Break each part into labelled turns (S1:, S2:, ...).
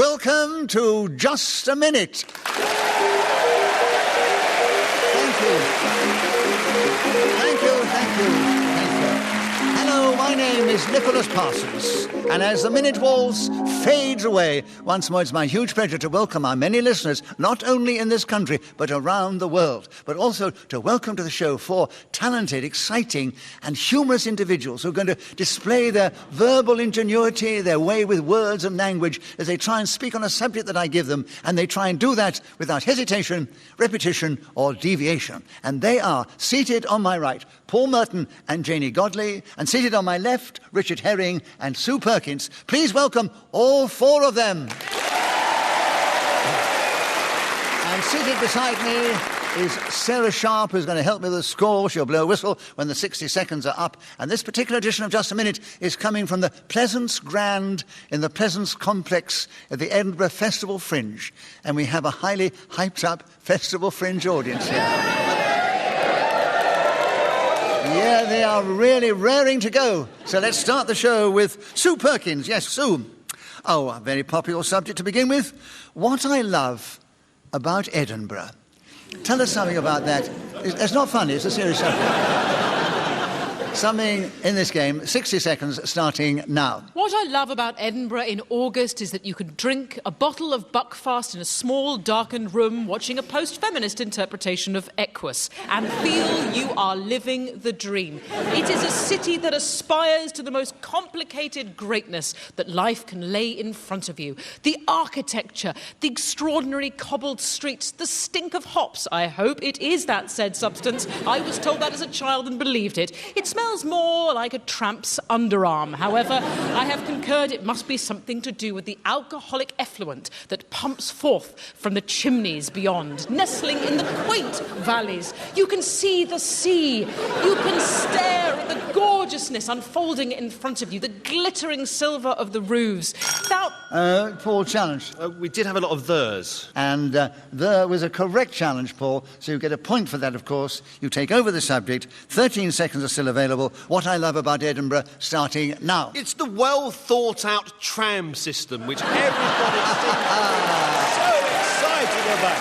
S1: welcome to Just a Minute. Thank you. Hello, my name is Nicholas Parsons, and as the minute waltz fades away, once more it's my huge pleasure to welcome our many listeners, not only in this country, but around the world, but also to welcome to the show four talented, exciting, and humorous individuals who are going to display their verbal ingenuity, their way with words and language, as they try and speak on a subject that I give them, and they try and do that without hesitation, repetition, or deviation. And they are, seated on my right, Paul Merton and Janey Godley, and seated on my left, Richard Herring and Sue Perkins. Please welcome all four of them. And seated beside me is Sarah Sharp, who's going to help me with the score. She'll blow a whistle when the 60 seconds are up. And this particular edition of Just a Minute is coming from the Pleasaunce Grand in the Pleasaunce complex at the Edinburgh Festival Fringe. And we have a highly hyped-up Festival Fringe audience here. Yeah, they are really raring to go. So let's start the show with Sue Perkins. Yes, Sue. Oh, a very popular subject to begin with. What I love about Edinburgh. Tell us something about that. It's not funny, it's a serious subject. Something in this game, 60 seconds starting now.
S2: What I love about Edinburgh in August is that you can drink a bottle of Buckfast in a small, darkened room watching a post-feminist interpretation of Equus and feel you are living the dream. It is a city that aspires to the most complicated greatness that life can lay in front of you. The architecture, the extraordinary cobbled streets, the stink of hops. I hope it is that said substance. I was told that as a child and believed it. It smells more like a tramp's underarm. However, I have concurred it must be something to do with the alcoholic effluent that pumps forth from the chimneys beyond. Nestling in the quaint valleys, you can see the sea. You can stare at the gorgeousness unfolding in front of you, the glittering silver of the roofs.
S1: Paul, challenge.
S3: We did have a lot of thers.
S1: And there was a correct challenge, Paul, so you get a point for that, of course. You take over the subject. 13 seconds are still available. What I love about Edinburgh, starting now.
S3: It's the well-thought-out tram system, which everybody seems so excited about.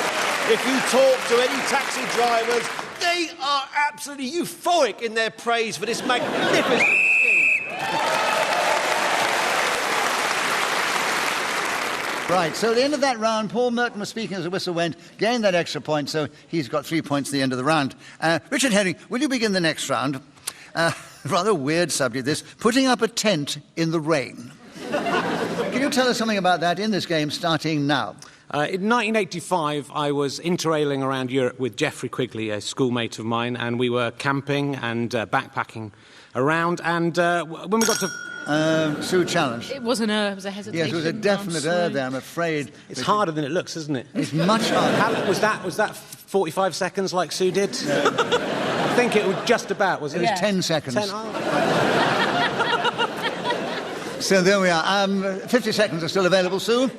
S3: If you talk to any taxi drivers, they are absolutely euphoric in their praise for this magnificent scheme.
S1: Right, so at the end of that round, Paul Merton was speaking as the whistle went, gained that extra point, so he's got 3 points at the end of the round. Richard Herring, will you begin the next round? Rather weird subject, this. Putting up a tent in the rain. Can you tell us something about that in this game, starting now?
S4: In 1985, I was interrailing around Europe with Geoffrey Quigley, a schoolmate of mine, and we were camping and backpacking around, and when we got to...
S1: Sue, challenge.
S2: It was a hesitation.
S1: Yes, it was a definite there, I'm afraid.
S4: It's harder than it looks, isn't it?
S1: It's much harder.
S4: Was that 45 seconds like Sue did? I think it was just about, was it?
S1: It was 10 seconds.
S4: 10,
S1: So there we are. 50 seconds are still available, Sue.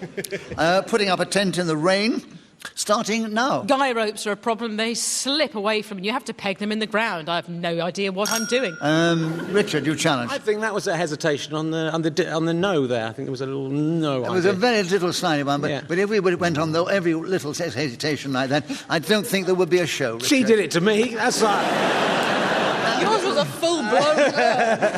S1: Putting up a tent in the rain. Starting now.
S2: Guy ropes are a problem. They slip away from you. You have to peg them in the ground. I have no idea what I'm doing.
S1: Richard, you challenge.
S4: I think that was a hesitation on the no there. I think there was a little no.
S1: It was a very little slimy one, but if we went on every little hesitation like that, I don't think there would be a show, Richard.
S4: She did it to me. That's right.
S2: Yours was a full-blown...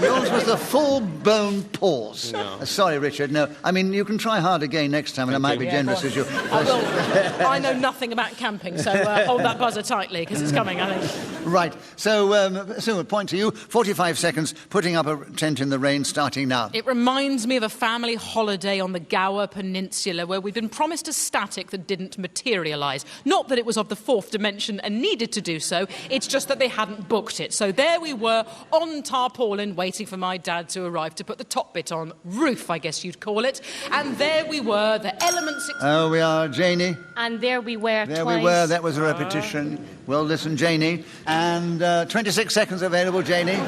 S1: Yours was the full-blown pause.
S4: No.
S1: Sorry, Richard, no. I mean, you can try hard again next time, and I might be generous as you...
S2: I know nothing about camping, so hold that buzzer tightly, because it's coming, I think.
S1: Right. So, Sue, a point to you. 45 seconds, putting up a tent in the rain, starting now.
S2: It reminds me of a family holiday on the Gower Peninsula, where we'd been promised a static that didn't materialise. Not that it was of the fourth dimension and needed to do so, it's just that they hadn't booked it. So there we were, on tarpaulin, waiting for my dad to arrive to put the top bit on. Roof, I guess you'd call it. And there we were, the elements...
S1: Oh, we are, Janey.
S5: And there we were
S1: There
S5: twice.
S1: we were, that was a repetition. Well, listen, Janey. And 26 seconds available, Janey.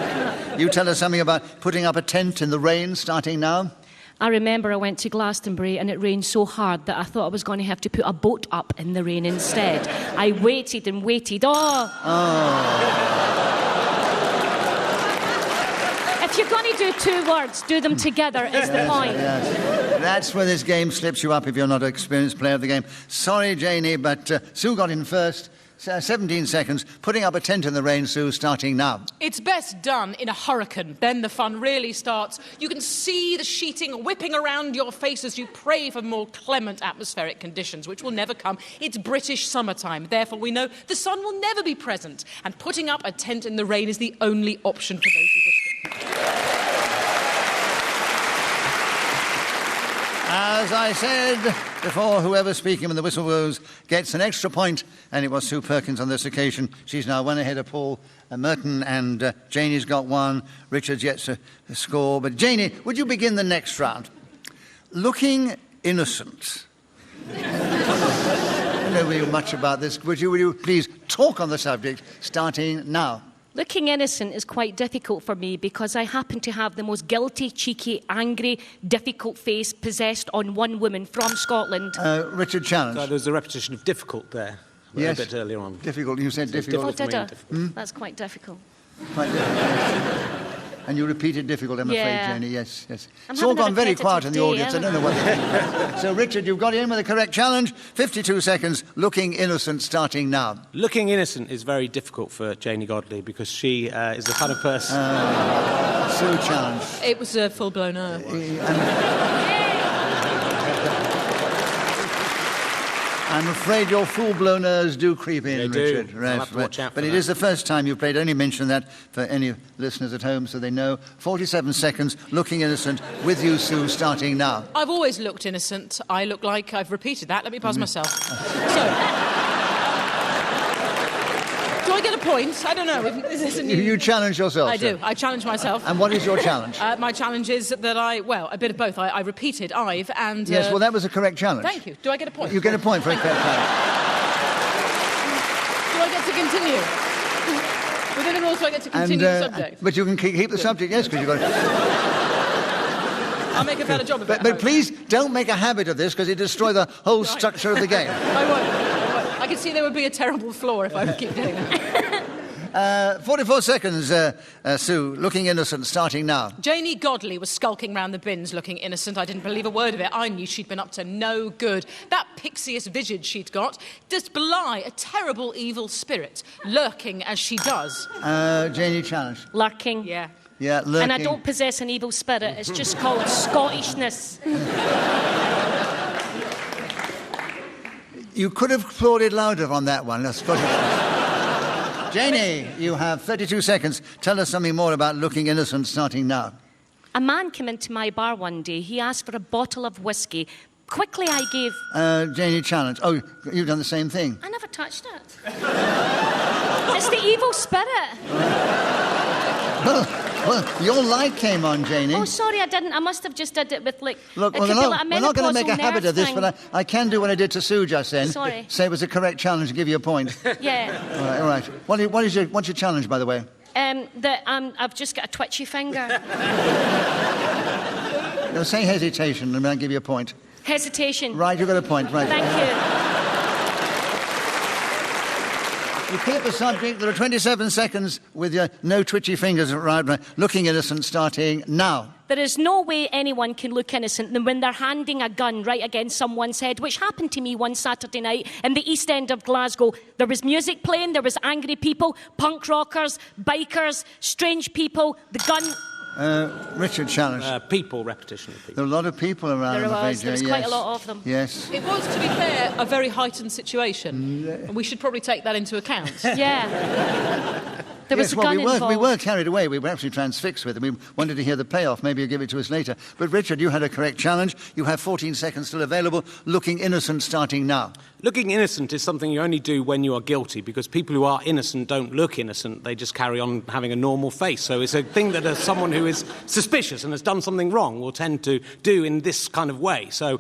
S1: You tell us something about putting up a tent in the rain, starting now.
S5: I remember I went to Glastonbury and it rained so hard that I thought I was going to have to put a boat up in the rain instead. I waited and waited. If you're going to do two words, do them together is the point.
S1: Yes. That's where this game slips you up if you're not an experienced player of the game. Sorry, Janey, but Sue got in first. 17 seconds, putting up a tent in the rain, Sue, starting now.
S2: It's best done in a hurricane. Then the fun really starts. You can see the sheeting whipping around your face as you pray for more clement atmospheric conditions, which will never come. It's British summertime. Therefore, we know the sun will never be present. And putting up a tent in the rain is the only option for those who wish to.
S1: As I said before, whoever speaking when the whistle blows gets an extra point, and it was Sue Perkins on this occasion. She's now one ahead of Paul Merton, and Janey's got one. Richard's yet to score. But Janey, would you begin the next round? Looking innocent. I don't know really much about this. Would you please talk on the subject, starting now?
S5: Looking innocent is quite difficult for me because I happen to have the most guilty, cheeky, angry, difficult face possessed on one woman from Scotland.
S1: Richard, challenge.
S4: So there was a repetition of difficult there.
S1: Yes.
S4: A bit earlier on.
S1: Difficult, you said difficult.
S5: Oh, did I?
S4: Difficult.
S5: That's quite difficult.
S1: Quite difficult. And you repeated difficult, I'm afraid, Janey. Yes. It's all
S5: having a
S1: gone very quiet in the
S5: repetitive
S1: audience.
S5: day,
S1: I don't know what. So, Richard, you've got in with the correct challenge. 52 seconds. Looking innocent, starting now.
S4: Looking innocent is very difficult for Janey Godley because she is the kind of person...
S1: Sue, challenge.
S2: It was a full-blown
S1: I'm afraid your full-blowners do creep in,
S4: They do.
S1: Richard.
S4: I'll have to watch out for
S1: But it
S4: that.
S1: is the first time you've played. Only mention that for any listeners at home so they know. 47 seconds, looking innocent, with you, Sue, starting now.
S2: I've always looked innocent. I look like I've repeated that. Let me pass myself. So... Do I get a point? I don't know. Is this a new...
S1: You challenge yourself,
S2: I
S1: sir.
S2: do. I challenge myself.
S1: And what is your challenge?
S2: My challenge is that a bit of both. I repeated I've and...
S1: Yes, well, that was a correct challenge.
S2: Thank you. Do I get a point?
S1: You get a point for a correct challenge.
S2: Do I get to continue? Within it also I get to continue the subject.
S1: But you can keep the subject, yes, because you've got
S2: I'll make a better job of it.
S1: But please don't make a habit of this because it destroys the whole structure of the game.
S2: I won't. I can see there would be a terrible flaw if I would keep doing that.
S1: 44 seconds, Sue, looking innocent, starting now.
S2: Janey Godley was skulking round the bins looking innocent. I didn't believe a word of it. I knew she'd been up to no good. That pixious visage she'd got does belie a terrible evil spirit, lurking as she does.
S1: Janey, challenge.
S5: Lurking.
S2: Yeah.
S1: Yeah, lurking.
S5: And I don't possess an evil spirit. It's just called Scottishness.
S1: You could have applauded louder on that one. That's Janey, you have 32 seconds. Tell us something more about looking innocent, starting now.
S5: A man came into my bar one day. He asked for a bottle of whiskey. Quickly I gave...
S1: Janey, challenge. Oh, you've done the same thing.
S5: I never touched it. It's the evil spirit.
S1: Well, your light came on, Janey.
S5: Oh, sorry, I didn't. I must have just did it with, like...
S1: Look,
S5: it
S1: we're
S5: could be like a
S1: not going to make a
S5: menopausal
S1: habit of this,
S5: nerve
S1: but I can do what I did to Sue just then.
S5: Sorry.
S1: Say it was a correct challenge and give you a point.
S5: thing. Yeah.
S1: All right. What's your challenge, by the way?
S5: I've just got a twitchy finger.
S1: No, say hesitation and I'll give you a point.
S5: Hesitation.
S1: Right, you got a point, right.
S5: Thank you.
S1: You keep the subject. There are 27 seconds with your no twitchy fingers right. Looking innocent, starting now.
S5: There is no way anyone can look innocent than when they're handing a gun right against someone's head, which happened to me one Saturday night in the East End of Glasgow. There was music playing, there was angry people, punk rockers, bikers, strange people, the gun...
S1: Richard, challenge.
S4: Repetition of people.
S1: There are a lot of people around.
S5: There was quite a lot of them.
S1: Yes.
S2: It was, to be fair, a very heightened situation. And we should probably take that into account.
S5: Yeah. There was a gun involved.
S1: We were carried away. We were actually transfixed with it. We wanted to hear the payoff. Maybe you'll give it to us later. But, Richard, you had a correct challenge. You have 14 seconds still available. Looking innocent, starting now.
S4: Looking innocent is something you only do when you are guilty, because people who are innocent don't look innocent. They just carry on having a normal face. So it's a thing that someone who is suspicious and has done something wrong will tend to do in this kind of way. So...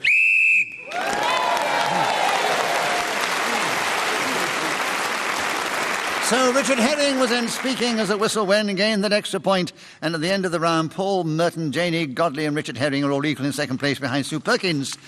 S1: So Richard Herring was then speaking as the whistle went and gained that extra point. And at the end of the round, Paul Merton, Janey Godley and Richard Herring are all equal in second place behind Sue Perkins.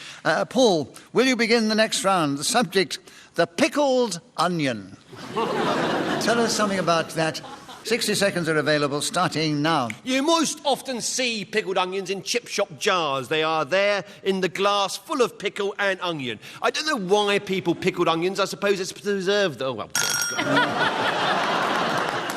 S1: Paul, will you begin the next round? The subject, the Pickled Onion. Tell us something about that 60 seconds are available, starting now.
S3: You most often see pickled onions in chip shop jars. They are there in the glass, full of pickle and onion. I don't know why people pickled onions. I suppose it's to preserve them. Oh, well.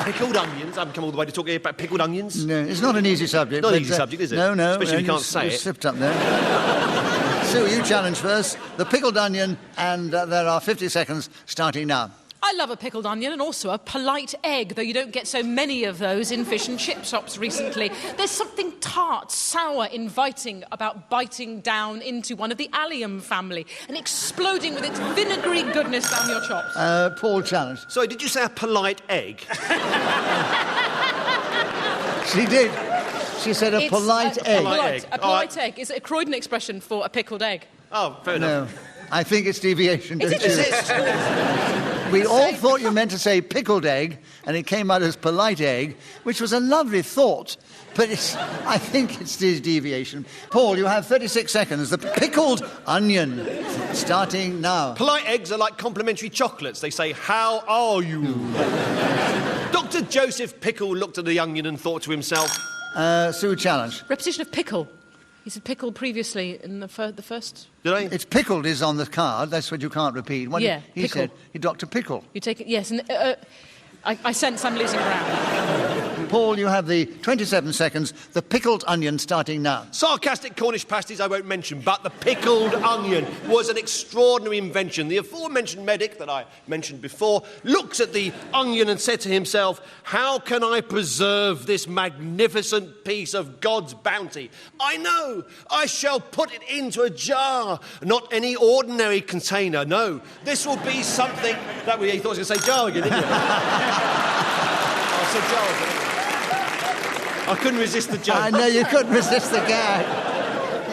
S3: Pickled onions. I've come all the way to talk about pickled onions.
S1: No, it's not an easy subject.
S3: Not an easy subject, is it?
S1: No.
S3: Especially if you can't say
S1: you
S3: it.
S1: slipped up there. Sue, you challenge first. The pickled onion, and there are 50 seconds, starting now.
S2: I love a pickled onion and also a polite egg, though you don't get so many of those in fish and chip shops recently. There's something tart, sour, inviting about biting down into one of the allium family and exploding with its vinegary goodness down your chops.
S1: Paul challenge.
S3: Sorry, did you say a polite egg?
S1: She did. She said a polite egg.
S2: A polite egg. Is it a Croydon expression for a pickled egg?
S3: Oh, fair enough.
S1: No. I think it's deviation, don't you?
S2: Is it?
S1: We all thought you meant to say pickled egg, and it came out as polite egg, which was a lovely thought, but I think it's deviation. Paul, you have 36 seconds. The pickled onion, starting now.
S3: Polite eggs are like complimentary chocolates. They say, "How are you?" Dr. Joseph Pickle looked at the onion and thought to himself...
S1: Sue challenge.
S2: Repetition of pickle. He said pickle previously in the first...
S3: Did I?
S1: It's pickled is on the card. That's what you can't repeat. What
S2: Yeah,
S1: he
S2: pickle.
S1: said, Dr. Pickle.
S2: You take it, yes, and I sense I'm losing ground.
S1: Paul, you have the 27 seconds. The pickled onion, starting now.
S3: Sarcastic Cornish pasties I won't mention, but the pickled onion was an extraordinary invention. The aforementioned medic that I mentioned before looks at the onion and said to himself, "How can I preserve this magnificent piece of God's bounty? I know, I shall put it into a jar, not any ordinary container. No, this will be something that he thought he was going to say jar again, didn't he? I said jar again. I couldn't resist the joke.
S1: I know you couldn't resist the gag.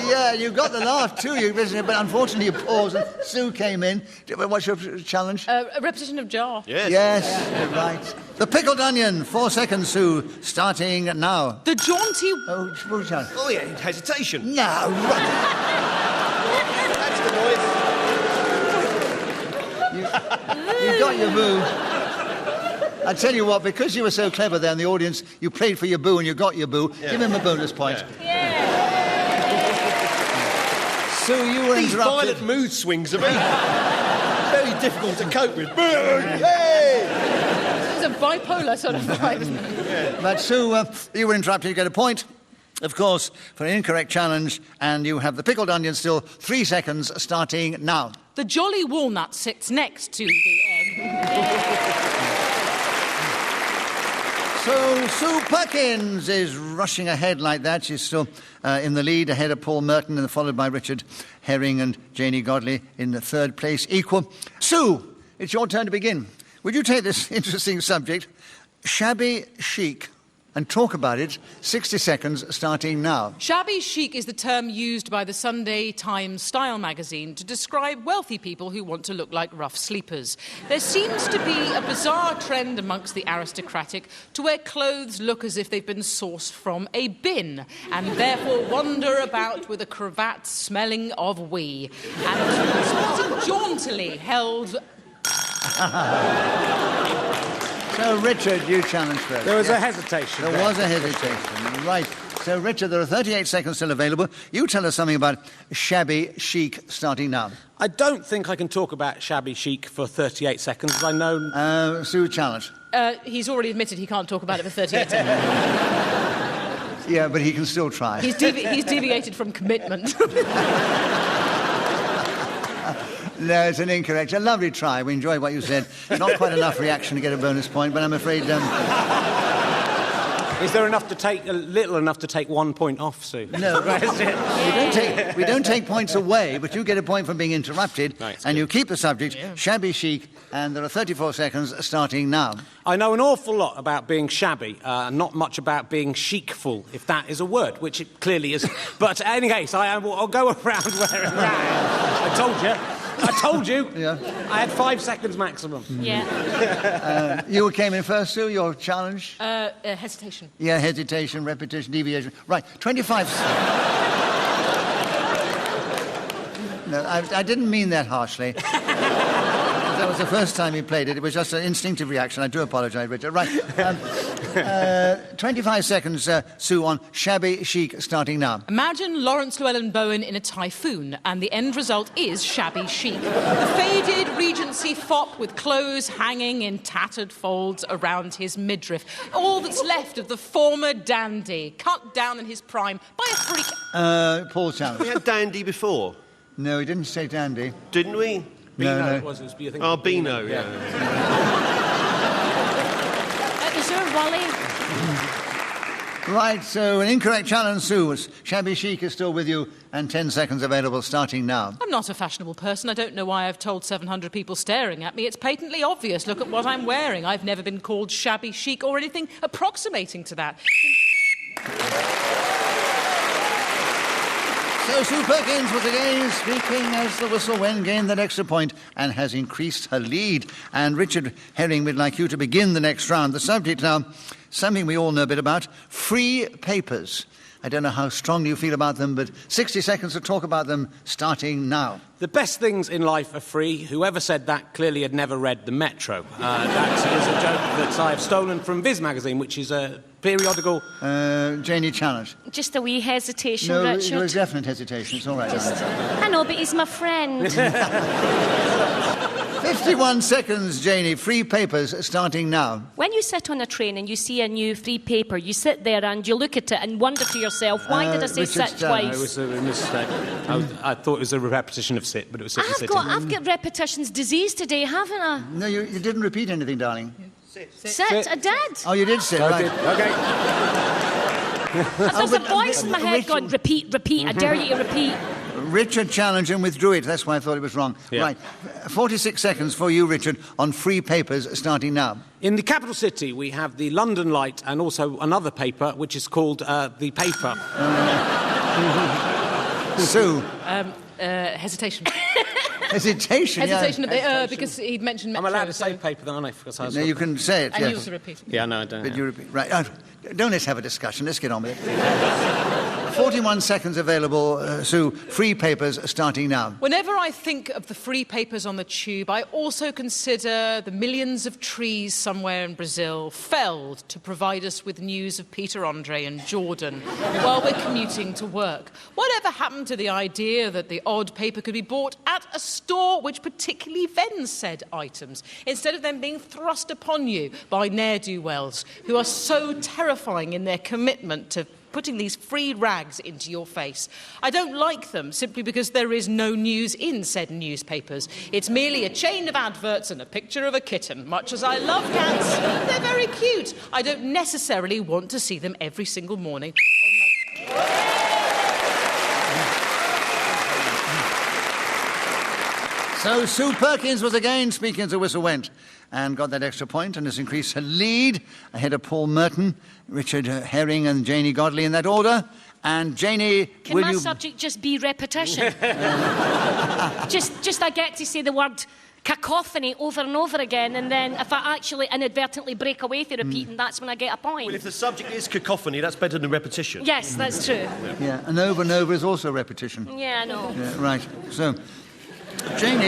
S1: Yeah, you got the laugh too, but unfortunately you paused and Sue came in. What's your challenge?
S2: A repetition of jar.
S3: Yes.
S1: You're right. The pickled onion, 4 seconds, Sue, starting now.
S2: The jaunty...
S1: Oh, challenge.
S3: Oh, yeah, hesitation.
S1: No, right.
S3: That's the noise.
S1: You got your boo. I tell you what, because you were so clever there in the audience, you played for your boo and you got your boo. Yeah. Give him a bonus point.
S2: Yeah.
S1: Sue, you were
S3: These
S1: interrupted.
S3: violent mood swings are very difficult to cope with. Hey!
S2: It's a bipolar sort of vibe, isn't it?
S3: Yeah.
S1: But Sue, you were interrupted. You get a point, of course, for an incorrect challenge, and you have the pickled onion still. 3 seconds, starting now.
S2: The jolly walnut sits next to the egg.
S1: So Sue Perkins is rushing ahead like that. She's still in the lead, ahead of Paul Merton, and followed by Richard Herring and Janey Godley in the third place, equal. Sue, it's your turn to begin. Would you take this interesting subject, shabby chic, and talk about it? 60 seconds, starting now.
S2: Shabby chic is the term used by the Sunday Times Style magazine to describe wealthy people who want to look like rough sleepers. There seems to be a bizarre trend amongst the aristocratic to wear clothes look as if they've been sourced from a bin and therefore wander about with a cravat smelling of wee and sporting jauntily held...
S1: So, Richard, you challenge first.
S4: There was a hesitation.
S1: There was a hesitation. Right. So, Richard, there are 38 seconds still available. You tell us something about shabby chic, starting now.
S4: I don't think I can talk about shabby chic for 38 seconds, as I know...
S1: Sue, challenge.
S2: He's already admitted he can't talk about it for 38 seconds.
S1: Yeah, but he can still try.
S2: He's deviated from commitment.
S1: No, it's an incorrect. A lovely try. We enjoyed what you said. Not quite enough reaction to get a bonus point, but I'm afraid...
S4: Is there enough to take, little enough to take 1 point off, Sue?
S1: No, right. We don't take points away, but you get a point for being interrupted,
S4: Right,
S1: and you keep the subject, shabby chic, and there are 34 seconds starting now.
S4: I know an awful lot about being shabby, not much about being chicful, if that is a word, which it clearly is. But in any case, I'll go around wearing that. I told you.
S1: Yeah.
S4: I had 5 seconds maximum.
S5: Yeah.
S1: You came in first, Sue, your challenge?
S2: Hesitation.
S1: Yeah, hesitation, repetition, deviation. Right, 25... No, I didn't mean that harshly. that was the first time he played it. It was just an instinctive reaction. I do apologise, Richard. Right. 25 seconds, Sue, on Shabby Chic, starting now.
S2: Imagine Lawrence Llewellyn-Bowen in a typhoon, and the end result is Shabby Chic. The faded Regency fop with clothes hanging in tattered folds around his midriff. All that's left of the former dandy, cut down in his prime by a freak...
S1: Paul challenge.
S3: We had dandy before.
S1: No, he didn't say dandy.
S3: Didn't we?
S1: No.
S4: It was, I think
S3: Oh, Beano, yeah.
S5: Is your Wally?
S1: Right, so an incorrect challenge, Sue. Shabby Chic is still with you, and 10 seconds available, starting now.
S2: I'm not a fashionable person. I don't know why I've told 700 people staring at me. It's patently obvious. Look at what I'm wearing. I've never been called shabby chic or anything approximating to that.
S1: So Sue Perkins was again speaking as the whistle went, gained that extra point and has increased her lead. And Richard Herring would like you to begin the next round. The subject now, something we all know a bit about, free papers. I don't know how strongly you feel about them, but 60 seconds to talk about them, starting now.
S4: The best things in life are free. Whoever said that clearly had never read the Metro. That is a joke that I have stolen from Viz magazine, which is a periodical...
S1: Janey, challenge.
S5: Just a wee hesitation,
S1: No,
S5: Richard.
S1: there was definite hesitation. It's all right.
S5: I know, but he's my friend.
S1: 51 seconds, Janey. Free papers, starting now.
S5: When you sit on a train and you see a new free paper, you sit there and you look at it and wonder to yourself, why did I say
S1: Richard
S5: sit
S1: Starr.
S5: twice?
S4: It was a mistake. I thought it was a repetition of sit, but it was sit and sitting.
S5: I've got repetitions disease today, haven't I?
S1: No, you didn't repeat anything, darling.
S5: Sit, I did.
S1: Oh, you did sit,
S4: I
S1: right.
S4: did. Okay.
S5: There's a voice in my head
S1: Richard-
S5: going, repeat, I dare you to repeat.
S1: Richard challenged and withdrew it. That's why I thought it was wrong.
S4: Yeah.
S1: Right. 46 seconds for you, Richard, on free papers, starting now.
S4: In the capital city, we have the London Light and also another paper, which is called The Paper.
S1: Sue.
S2: Hesitation.
S1: Hesitation,
S2: Hesitation
S1: yeah.
S2: because he'd mentioned Metro.
S4: I'm allowed to say
S2: so-
S4: paper, then, aren't I? Because I was
S1: No, you can say it,
S2: And
S1: yes.
S2: you also repeat.
S4: Yeah, no, I don't.
S1: But you repeat. Right. Don't let's have a discussion. Let's get on with it. 41 seconds available, Sue. Free papers, starting now.
S2: Whenever I think of the free papers on the tube, I also consider the millions of trees somewhere in Brazil felled to provide us with news of Peter Andre and Jordan while we're commuting to work. Whatever happened to the idea that the odd paper could be bought at a store which particularly vends said items, instead of them being thrust upon you by ne'er-do-wells who are so terrifying in their commitment to putting these free rags into your face. I don't like them simply because there is no news in said newspapers. It's merely a chain of adverts and a picture of a kitten. Much as I love cats, they're very cute. I don't necessarily want to see them every single morning.
S1: So Sue Perkins was again speaking as the whistle went and got that extra point and has increased her lead ahead of Paul Merton, Richard Herring and Janey Godley in that order. And Janey,
S5: Can
S1: will
S5: my
S1: you...
S5: subject just be repetition? just I get to say the word cacophony over and over again, and then if I actually inadvertently break away through repeating, that's when I get a point.
S3: Well, if the subject is cacophony, that's better than repetition.
S5: Yes, that's true.
S1: Yeah, and over is also repetition.
S5: Yeah, I know.
S1: Yeah, right. So, Janey,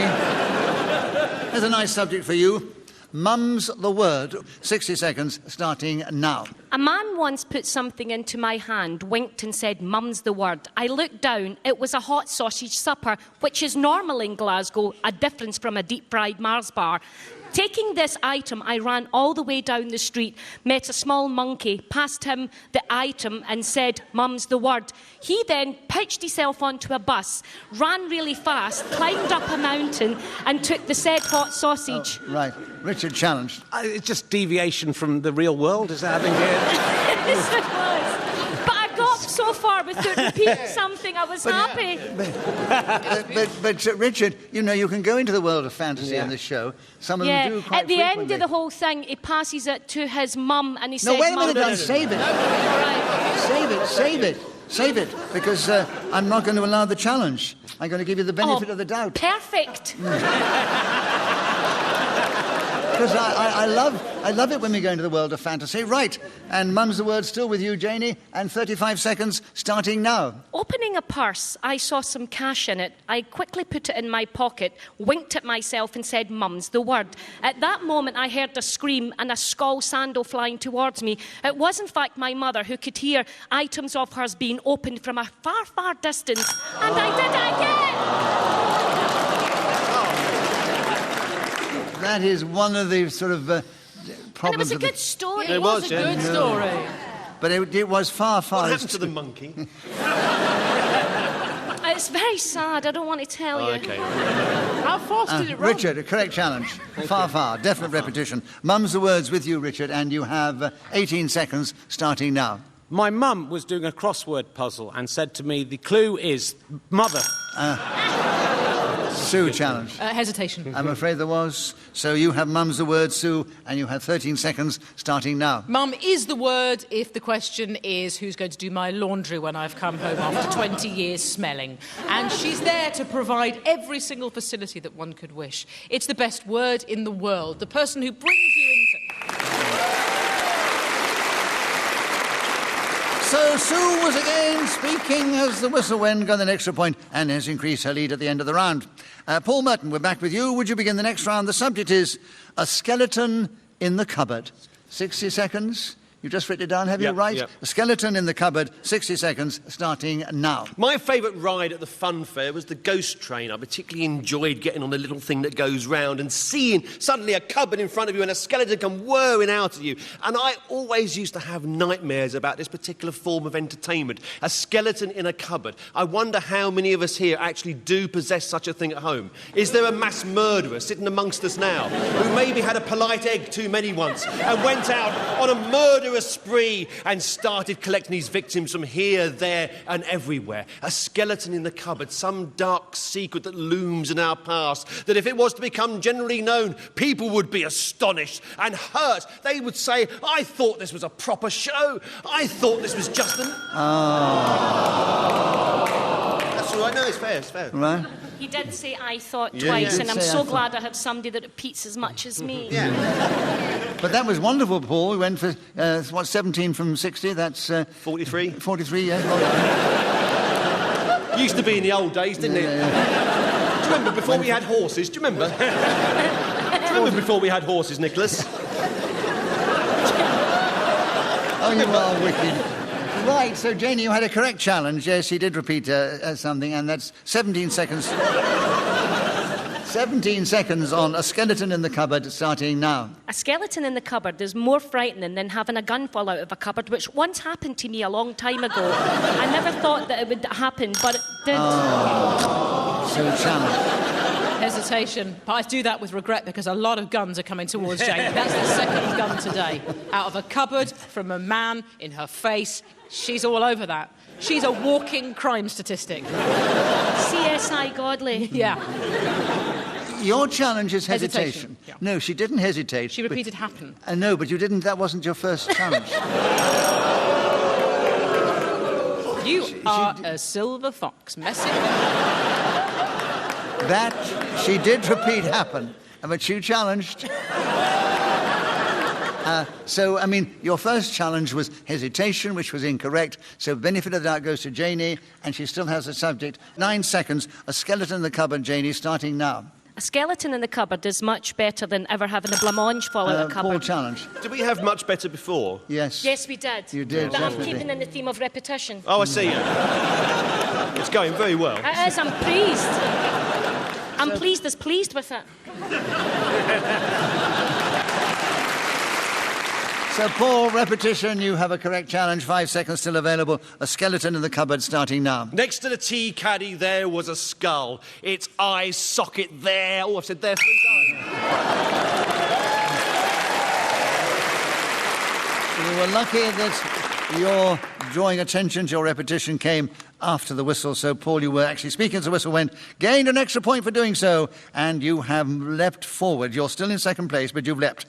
S1: there's a nice subject for you. Mum's the word. 60 seconds, starting now.
S5: A man once put something into my hand, winked and said, "Mum's the word." I looked down. It was a hot sausage supper, which is normal in Glasgow, a difference from a deep-fried Mars bar. Taking this item, I ran all the way down the street, met a small monkey, passed him the item and said, "Mum's the word." He then pitched himself onto a bus, ran really fast, climbed up a mountain and took the said hot sausage.
S1: Oh, right. Richard challenged.
S4: It's just deviation from the real world, is that having here?
S5: Yes, it was. But I got so far without repeating something, I was happy.
S1: But Richard, you know, you can go into the world of fantasy in this show. Some of them do quite
S5: At the
S1: frequently.
S5: end of the whole thing, he passes it to his mum and he says,
S1: No, wait a
S5: "Mum."
S1: minute, save it.
S5: Right.
S1: Save it, because I'm not going to allow the challenge. I'm going to give you the benefit of the doubt.
S5: Perfect.
S1: Because I love it when we go into the world of fantasy. Right, and Mum's the word still with you, Janey, and 35 seconds starting now.
S5: Opening a purse, I saw some cash in it. I quickly put it in my pocket, winked at myself and said, "Mum's the word." At that moment, I heard a scream and a skull sandal flying towards me. It was, in fact, my mother, who could hear items of hers being opened from a far, far distance. And I did it again!
S1: That is one of the sort of problems.
S5: And it was a
S1: of the-
S5: good story.
S2: It was a good story.
S1: But it was far, far...
S3: What happened to the monkey?
S5: It's very sad. I don't want to tell you.
S3: Okay.
S2: How fast did it run?
S1: Richard, a correct challenge. Far, far. Definite repetition. Mum's the words with you, Richard, and you have 18 seconds starting now.
S4: My mum was doing a crossword puzzle and said to me, the clue is mother.
S1: Sue, challenge.
S2: Hesitation.
S1: I'm afraid there was. So you have Mum's the word, Sue, and you have 13 seconds starting now.
S2: Mum is the word if the question is who's going to do my laundry when I've come home after 20 years smelling. And she's there to provide every single facility that one could wish. It's the best word in the world. The person who brings you into...
S1: So Sue was again speaking as the whistle went, got an extra point, and has increased her lead at the end of the round. Paul Merton, we're back with you. Would you begin the next round? The subject is a skeleton in the cupboard. 60 seconds. You just written it down, have you?
S3: Yep,
S1: Right?
S3: yep.
S1: A skeleton in the cupboard. 60 seconds starting now.
S3: My favourite ride at the fun fair was the ghost train. I particularly enjoyed getting on the little thing that goes round and seeing suddenly a cupboard in front of you and a skeleton come whirring out at you. And I always used to have nightmares about this particular form of entertainment. A skeleton in a cupboard. I wonder how many of us here actually do possess such a thing at home. Is there a mass murderer sitting amongst us now who maybe had a polite egg too many once and went out on a murderous spree and started collecting his victims from here, there and everywhere? A skeleton in the cupboard, some dark secret that looms in our past, that if it was to become generally known, people would be astonished and hurt. They would say, "I thought this was a proper show. I thought this was just an..." That's all right. No, it's fair, it's fair.
S1: Right?
S5: He did say "I thought"
S3: Yeah,
S5: twice,
S1: he did
S5: and I'm
S1: say "I
S5: so
S1: thought."
S5: glad I have somebody that repeats as much as me.
S1: But that was wonderful, Paul. We went for, 17 from 60? That's...
S3: 43.
S1: 43, yeah. Well,
S3: Used to be in the old days, didn't it? Do you remember before we had horses? Do you remember? Do you remember before we had horses, Nicholas?
S1: oh, you are wicked. Right, so Janey, you had a correct challenge. Yes, he did repeat something, and that's 17 seconds. 17 seconds on a skeleton in the cupboard, starting now.
S5: A skeleton in the cupboard is more frightening than having a gun fall out of a cupboard, which once happened to me a long time ago. I never thought that it would happen, but it did.
S1: So challenge.
S2: Hesitation. But I do that with regret because a lot of guns are coming towards Jane. That's the second gun today. Out of a cupboard, from a man, in her face. She's all over that. She's a walking crime statistic.
S5: CSI Godley.
S2: Yeah.
S1: Your challenge is hesitation.
S2: Yeah.
S1: No, she didn't hesitate.
S2: She repeated happen.
S1: No, but you didn't. That wasn't your first challenge.
S2: You are a silver fox. Messing.
S1: That she did repeat happen, but you challenged. So, I mean, your first challenge was hesitation, which was incorrect. So benefit of the doubt goes to Janey, and she still has the subject. 9 seconds. A skeleton in the cupboard, Janey, starting now.
S5: A skeleton in the cupboard is much better than ever having a blancmange fall out of a
S1: Paul,
S5: cupboard.
S1: challenge.
S3: Did we have much better before?
S1: Yes.
S5: Yes, we did.
S1: You did,
S5: But I'm
S1: definitely.
S5: keeping in the theme of repetition.
S3: Oh, I see. It's going very well.
S5: It is, I'm pleased. I'm pleased as pleased with it.
S1: So, Paul, repetition. You have a correct challenge. 5 seconds still available. A skeleton in the cupboard, starting now.
S3: Next to the tea caddy, there was a skull. Its eye socket there. Oh, I've said there 3 times.
S1: You were lucky that your drawing attention to your repetition came after the whistle. So, Paul, you were actually speaking as the whistle went, gained an extra point for doing so, and you have leapt forward. You're still in second place, but you've leapt.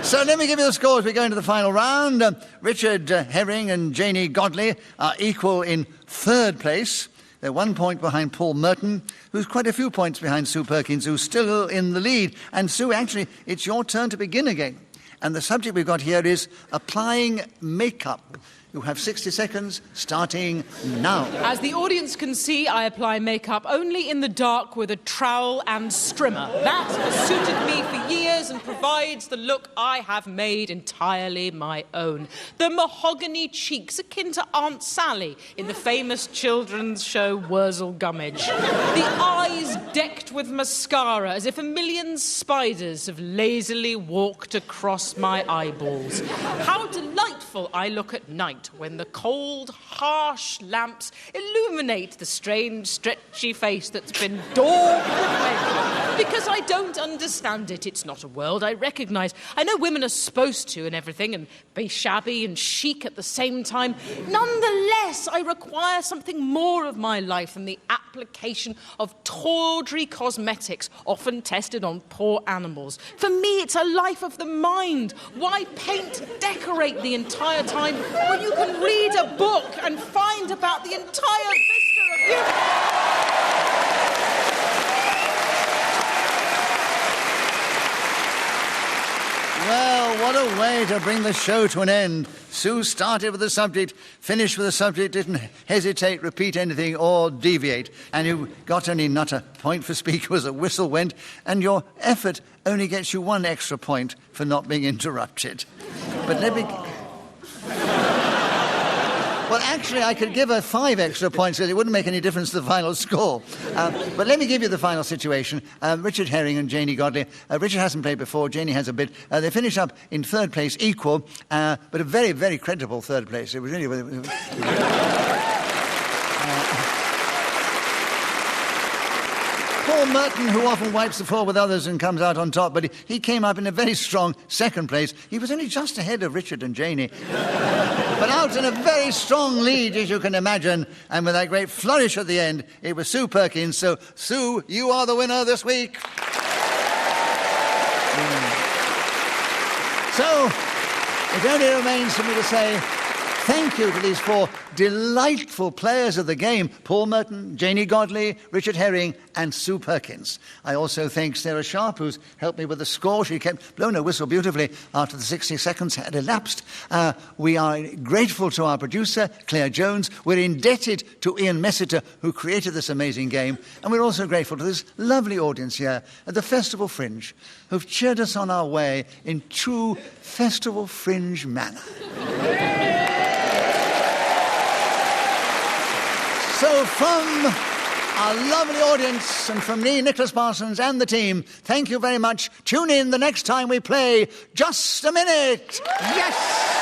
S1: So let me give you the scores. We go into the final round. Richard Herring and Janey Godley are equal in third place. They're 1 point behind Paul Merton, who's quite a few points behind Sue Perkins, who's still in the lead. And Sue, actually, it's your turn to begin again. And the subject we've got here is applying makeup. You have 60 seconds, starting now.
S2: As the audience can see, I apply makeup only in the dark with a trowel and strimmer. That has suited me for years and provides the look I have made entirely my own. The mahogany cheeks akin to Aunt Sally in the famous children's show Wurzel Gummidge. The eyes decked with mascara as if a million spiders have lazily walked across my eyeballs. How delightful I look at night when the cold, harsh lamps illuminate the strange, stretchy face that's been daubed with makeup. Because I don't understand it. It's not a world I recognise. I know women are supposed to and everything, and be shabby and chic at the same time. Nonetheless, I require something more of my life than the application of tawdry cosmetics, often tested on poor animals. For me, it's a life of the mind. Why paint, decorate the entire time when you can read a book and find about the entire vista of human...
S1: Well, what a way to bring the show to an end. Sue started with the subject, finished with the subject, didn't hesitate, repeat anything or deviate. And you got only not a point for speaker as a whistle went, and your effort only gets you 1 extra point for not being interrupted. But let me... Well, actually, I could give her 5 extra points, so it wouldn't make any difference to the final score. But let me give you the final situation. Richard Herring and Janey Godley. Richard hasn't played before, Janey has a bit. They finish up in 3rd place, equal, but a very, very credible 3rd place. It was really... Paul Merton, who often wipes the floor with others and comes out on top, but he came up in a very strong 2nd place. He was only just ahead of Richard and Janey. But out in a very strong lead, as you can imagine, and with that great flourish at the end, it was Sue Perkins. So, Sue, you are the winner this week. So, it only remains for me to say thank you to these 4 delightful players of the game, Paul Merton, Janey Godley, Richard Herring and Sue Perkins. I also thank Sarah Sharp, who's helped me with the score. She kept blowing her whistle beautifully after the 60 seconds had elapsed. We are grateful to our producer, Claire Jones. We're indebted to Ian Messiter, who created this amazing game. And we're also grateful to this lovely audience here at the Festival Fringe, who've cheered us on our way in true Festival Fringe manner. So from our lovely audience and from me, Nicholas Parsons, and the team, thank you very much. Tune in the next time we play Just a Minute. Yes!